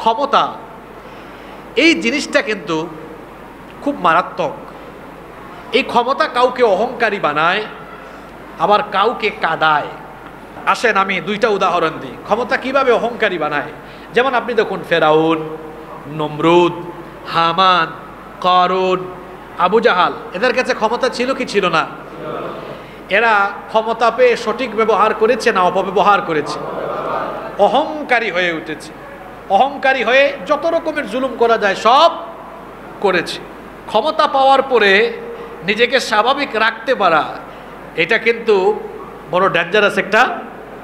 ক্ষমতা এই জিনিসটা কিন্তু খুব মারাত্মক। এই ক্ষমতা কাউকে অহংকারী বানায়, আবার কাউকে কাদায়। আসেন আমি দুইটা উদাহরণ দিই ক্ষমতা কিভাবে অহংকারী বানায়। যেমন আপনি দেখুন ফেরাউন, নমরুদ, হামান, কারুন, আবু জাহাল, এদের কাছে ক্ষমতা ছিল কি ছিল না? এরা ক্ষমতা পেয়ে সঠিক ব্যবহার করেছে না অপব্যবহার করেছে? অহংকারী হয়ে উঠেছে। অহংকারী হয়ে যত রকমের জুলুম করা যায় সব করেছে। ক্ষমতা পাওয়ার পরে নিজেকে স্বাভাবিক রাখতে পারা, এটা কিন্তু বড় ডেঞ্জারাস একটা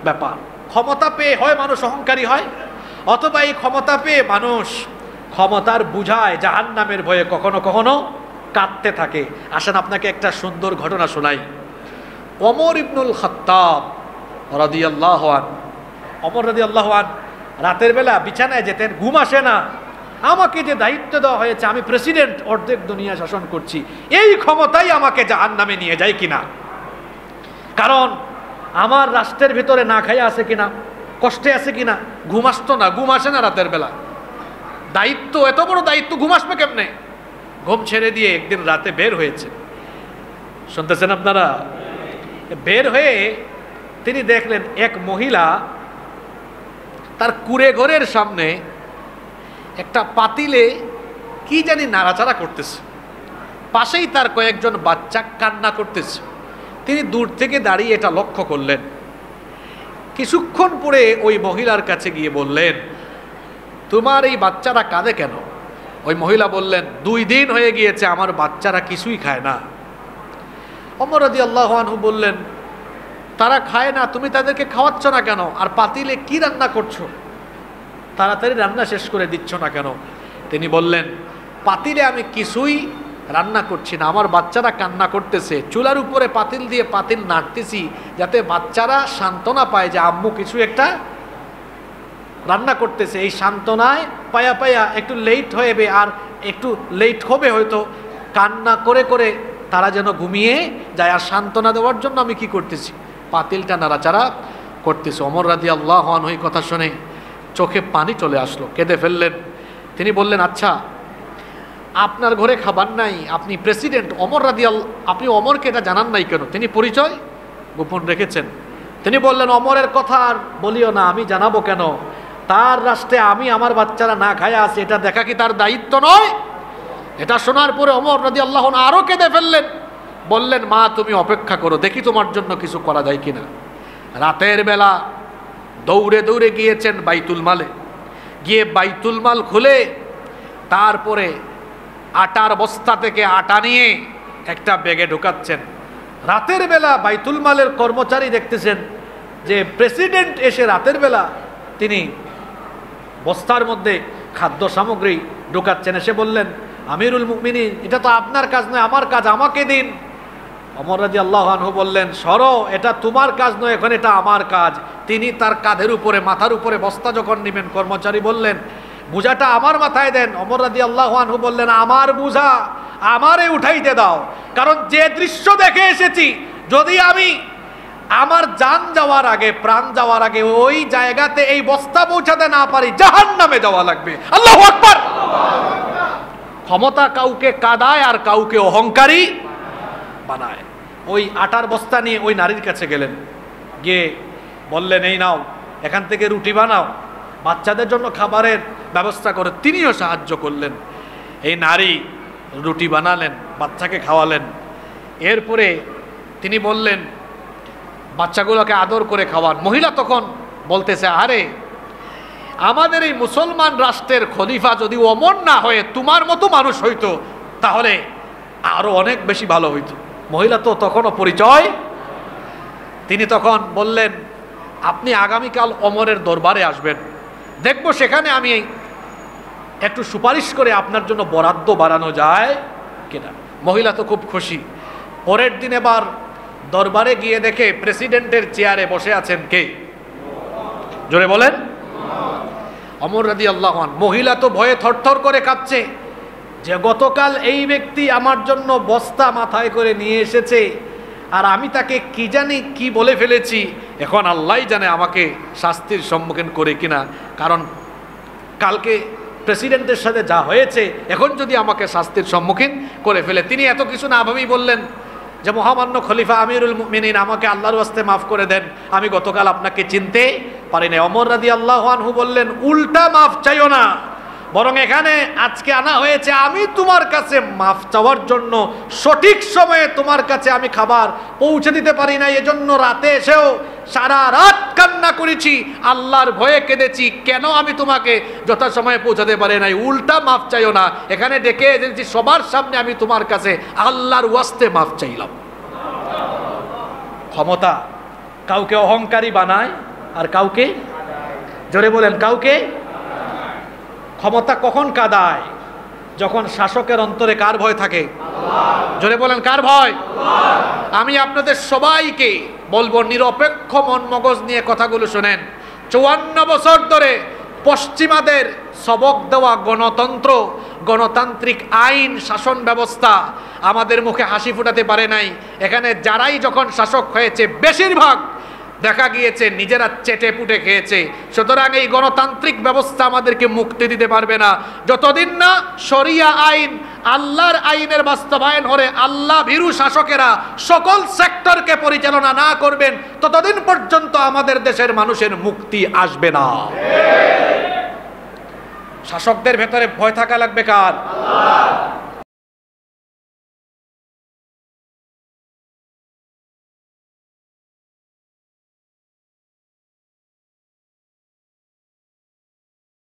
ব্যাপার। ক্ষমতা পেয়ে হয় মানুষ অহংকারী হয়, অথবা এই ক্ষমতা পেয়ে মানুষ ক্ষমতার বুঝায় জাহান্নামের ভয়ে কখনো কখনো কাঁদতে থাকে। আসেন আপনাকে একটা সুন্দর ঘটনা শোনাই। ওমর ইবনুল খাত্তাব রাদিয়াল্লাহু আনহু, ওমর রাদিয়াল্লাহু আনহু রাতের বেলা বিছানায় যেতেন, ঘুম আসে না। আমাকে যে দায়িত্ব দেওয়া হয়েছে, আমি প্রেসিডেন্ট, অর্ধেক দুনিয়া শাসন করছি, এই ক্ষমতাই আমাকে জাহান্নামে নিয়ে যায় কিনা। কারণ আমার রাষ্ট্রের ভিতরে না খাইয়া আছে কিনা, কষ্টে আছে কিনা, ঘুম আসতো না, ঘুম আসে না রাতের বেলা। দায়িত্ব, এত বড় দায়িত্ব, ঘুম আসবে কেমনে? ঘুম ছেড়ে দিয়ে একদিন রাতে বের হয়েছে। শুনতেছেন আপনারা? বের হয়ে তিনি দেখলেন এক মহিলা তার কুঁড়ে ঘরের সামনে একটা পাতিলে কি জানি নাড়াচাড়া করতেছে, পাশেই তার কয়েকজন বাচ্চা কান্না করতেছে। তিনি দূর থেকে দাঁড়িয়ে এটা লক্ষ্য করলেন। কিছুক্ষণ পরে ওই মহিলার কাছে গিয়ে বললেন, তোমার এই বাচ্চারা কাঁদে কেন? ওই মহিলা বললেন, 2 দিন হয়ে গিয়েছে আমার বাচ্চারা কিছুই খায় না। ওমর রাদিয়াল্লাহু আনহু বললেন, তারা খায় না, তুমি তাদেরকে খাওয়াচ্ছ না কেন? আর পাতিলে কি রান্না করছো, তাড়াতাড়ি রান্না শেষ করে দিচ্ছ না কেন? তিনি বললেন, পাতিলে আমি কিছুই রান্না করছি না, আমার বাচ্চারা কান্না করতেছে, চুলার উপরে পাতিল দিয়ে পাতিল নাড়তেছি যাতে বাচ্চারা সান্ত্বনা পায় যে আম্মু কিছু একটা রান্না করতেছে। এই সান্ত্বনায় পায়া পায়া একটু লেট হবে, আর একটু লেট হবে হয়তো, কান্না করে করে তারা যেন ঘুমিয়ে যায়। আর সান্ত্বনা দেওয়ার জন্য আমি কি করতেছি, পাতিলটা নাড়াচাড়া করতেছি। ওমর রাদিয়াল্লাহু আনহু এই কথা শুনে চোখে পানি চলে আসলো, কেঁদে ফেললেন। তিনি বললেন, আচ্ছা আপনার ঘরে খাবার নাই, আপনি প্রেসিডেন্ট ওমর রাদিয়াল্লাহু, আপনি ওমরকে এটা জানান নাই কেন? তিনি পরিচয় গোপন রেখেছেন। তিনি বললেন, ওমরের কথা আর বলিও না, আমি জানাবো কেন? তার রাষ্ট্রে আমি আমার বাচ্চারা না খায়া আছে, এটা দেখা কি তার দায়িত্ব নয়? এটা শোনার পরে ওমর রাদিয়াল্লাহু আনহু আরো কেঁদে ফেললেন। বললেন, মা তুমি অপেক্ষা করো, দেখি তোমার জন্য কিছু করা যায় কিনা। রাতের বেলা দৌড়ে দৌড়ে গিয়েছেন বাইতুল মালে, গিয়ে বাইতুল মাল খুলে তারপরে আটার বস্তা থেকে আটা নিয়ে একটা ব্যাগে ঢুকাচ্ছেন। রাতের বেলা বাইতুল মালের কর্মচারী দেখতেছেন যে প্রেসিডেন্ট এসে রাতের বেলা তিনি বস্তার মধ্যে খাদ্য সামগ্রী ঢুকাচ্ছেন। এসে বললেন, আমিরুল মুমিনিন, এটা তো আপনার কাজ নয়, আমার কাজ, আমাকে দিন। ওমর রাদিয়াল্লাহু আনহু বললেন, সরো, এটা তোমার কাজ নয়, এখন এটা আমার কাজ। তিনি তার কাঁধের উপরে, মাথার উপরে বস্তা যখন নেবেন, কর্মচারী বললেন, বোঝাটা আমার মাথায় দেন। ওমর রাদিয়াল্লাহু আনহু বললেন, আমার বোঝা আমারে উঠাইতে দাও, কারণ যে দৃশ্য দেখে এসেছি, যদি আমি আমার জান যাওয়ার আগে, প্রাণ যাওয়ার আগে ওই জায়গাতে এই বস্তা পৌঁছাতে না পারি, জাহান্নামে যাওয়া লাগবে। আল্লাহু আকবার। ক্ষমতা কাউকে কাদায় আর কাউকে অহংকারী বানায়। ওই আটার বস্তা নিয়ে ওই নারীর কাছে গেলেন, গিয়ে বললেন, এই নাও, এখান থেকে রুটি বানাও, বাচ্চাদের জন্য খাবারের ব্যবস্থা করে। তিনিও সাহায্য করলেন। এই নারী রুটি বানালেন, বাচ্চাকে খাওয়ালেন। এরপরে তিনি বললেন, বাচ্চাগুলোকে আদর করে খাওয়ান। মহিলা তখন বলতেছে, আরে আমাদের এই মুসলমান রাষ্ট্রের খলিফা যদি ওমর না হয়ে তোমার মতো মানুষ হইতো, তাহলে আরো অনেক বেশি ভালো হইতো। মহিলা তো তখনও পরিচয়। তিনি তখন বললেন, আপনি আগামীকাল ওমরের দরবারে আসবেন, দেখবো সেখানে আমি একটু সুপারিশ করে আপনার জন্য বরাদ্দ বাড়ানো যায় কিনা। মহিলা তো খুব খুশি। পরের দিন এবার দরবারে গিয়ে দেখে প্রেসিডেন্টের চেয়ারে বসে আছেন কে? জোরে বলেন। ওমর রাদিয়াল্লাহু আনহু। মহিলা তো ভয়ে থরথর করে কাঁপছে যে গতকাল এই ব্যক্তি আমার জন্য বস্তা মাথায় করে নিয়ে এসেছে, আর আমি তাকে কি জানি কি বলে ফেলেছি, এখন আল্লাহই জানে আমাকে শাস্তির সম্মুখীন করে কিনা। কারণ কালকে প্রেসিডেন্টের সাথে যা হয়েছে, এখন যদি আমাকে শাস্তির সম্মুখীন করে ফেলে। তিনি এত কিছু না ভাবেই বললেন যে মহামান্য খলিফা আমিরুল মুমিনিন, আমাকে আল্লাহর ওয়াস্তে মাফ করে দেন, আমি গতকাল আপনাকে চিনতে পারি না। ওমর রাদিয়াল্লাহু আনহু বললেন, উল্টা মাফ চাইও না, বরং এখানে আজকে আনা হয়েছে আমি তোমার কাছে মাফ চাওয়ার জন্য। সঠিক সময়ে তোমার কাছে আমি খাবার পৌঁছে দিতে পারি না, এজন্য রাতে এসেও সারা রাত কান্না করেছি, আল্লাহর ভয়ে কেঁদেছি, কেন আমি তোমাকে যথাসময়ে পৌঁছাতে পারি নাই। উল্টা মাফ চাইও না, এখানে ডেকে এনেছি সবার সামনে, আমি তোমার কাছে আল্লাহর ওয়াস্তে মাফ চাইলাম। ক্ষমতা কাউকে অহংকারী বানায় আর কাউকে, জোরে বলেন, কাউকে। ক্ষমতা কখন কাঁদায়? যখন শাসকের অন্তরে কার ভয় থাকে? জোরে বলেন, কার ভয়? আমি আপনাদের সবাইকে বলবো, নিরপেক্ষ মন মগজ নিয়ে কথাগুলো শোনেন। 54 বছর ধরে পশ্চিমাদের সবক দেওয়া গণতন্ত্র, গণতান্ত্রিক আইন, শাসন ব্যবস্থা আমাদের মুখে হাসি ফুটাতে পারে নাই। এখানে যারাই যখন শাসক হয়েছে, বেশিরভাগ দেখা গিয়েছে নিজেরা চেটে পুটে খেয়েছে। সুতরাং এই গণতান্ত্রিক ব্যবস্থা আমাদেরকে মুক্তি দিতে পারবে না যতদিন না শরিয়া আইন, আল্লাহর আইনের বাস্তবায়ন হলে আল্লাহ ভীরু শাসকেরা সকল সেক্টরকে পরিচালনা না করবেন, ততদিন পর্যন্ত আমাদের দেশের মানুষের মুক্তি আসবে না। শাসকদের ভেতরে ভয় থাকা লাগবে কার?